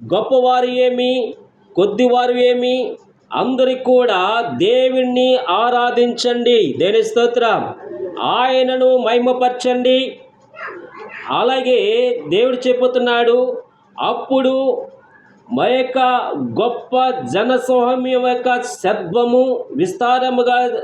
గొప్పవారు ఏమి, కొద్దివారు ఏమి, అందరికి కూడా దేవుణ్ణి ఆరాధించండి. దేని స్తోత్రం. ఆయనను మహిమపరచండి. అలాగే దేవుడు చెబుతున్నాడు, అప్పుడు మా యొక్క గొప్ప జనసమూహం యొక్క శబ్దము విస్తారముగా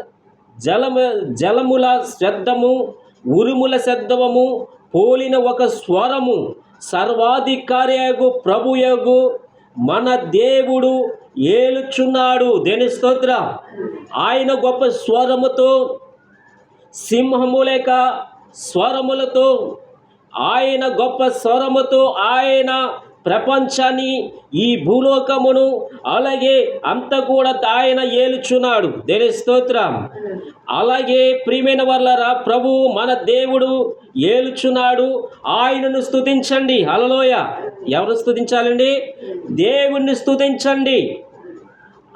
జలముల శబ్దము, ఉరుముల శబ్దము పోలిన ఒక స్వరము సర్వాధికారియగు ప్రభుయగు మన దేవుడు ఏలుచున్నాడు. దేని స్తోత్రం. ఆయన గొప్ప స్వరముతో, సింహము లేక స్వరములతో, ఆయన గొప్ప స్వరముతో ఆయన ప్రపంచాన్ని, ఈ భూలోకమును, అలాగే అంతా కూడా ఆయన ఏలుచున్నాడు. దేని స్తోత్రం. అలాగే ప్రియమైన వాళ్ళరా, ప్రభు మన దేవుడు ఏలుచున్నాడు. ఆయనను స్తుతించండి. హల్లెలూయా. ఎవరు స్తుతించాలండి? దేవుణ్ణి స్తుతించండి.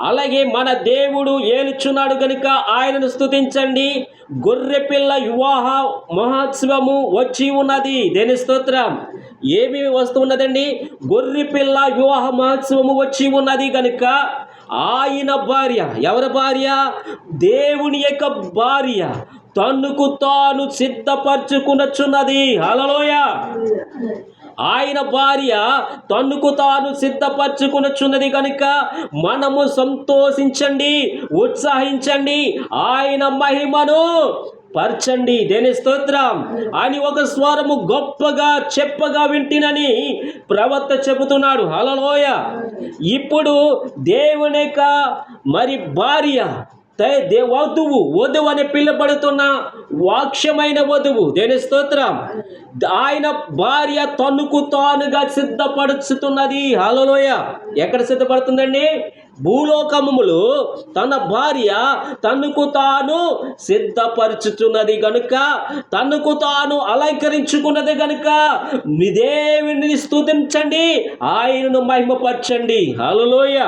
అలాగే మన దేవుడు ఏలుచున్నాడు కనుక ఆయనను స్తుతించండి. గొర్రెపిల్ల వివాహ మహోత్సవము వచ్చి ఉన్నది. దేని స్తోత్రం. ఏమి వస్తున్నదండి? గొర్రెపిల్ల వివాహ మహోత్సవము వచ్చి ఉన్నది కనుక ఆయన భార్య, ఎవరి భార్య? దేవుని యొక్క భార్య తన్నుకు తాను సిద్ధపరచుకునొచ్చున్నది. హల్లెలూయా. ఆయన భార్య తన్నుకు తాను సిద్ధపరచుకునొచ్చున్నది కనుక మనము సంతోషించండి, ఉత్సాహించండి, ఆయన మహిమను పరచండి. దేని స్తోత్రం అని ఒక స్వరము గొప్పగా చెప్పగా వింటినని ప్రవక్త చెబుతున్నాడు. హల్లెలూయా. ఇప్పుడు దేవుని యొక్క మరి భార్య, వధువు అని పిలువబడుతున్న వాక్యమైన వధువు. దేని స్తోత్రం. ఆయన భార్య తన్నుకు తానుగా సిద్ధపడుచుతున్నది. హల్లెలూయా. ఎక్కడ సిద్ధపడుతుందండి? భూలోకములో తన భార్య తన్నుకు తాను సిద్ధపరచుతున్నది గనుక, తన్నుకు తాను అలంకరించుకున్నది గనుక దేవుని స్తుతించండి, ఆయనను మహిమపరచండి. హల్లెలూయా.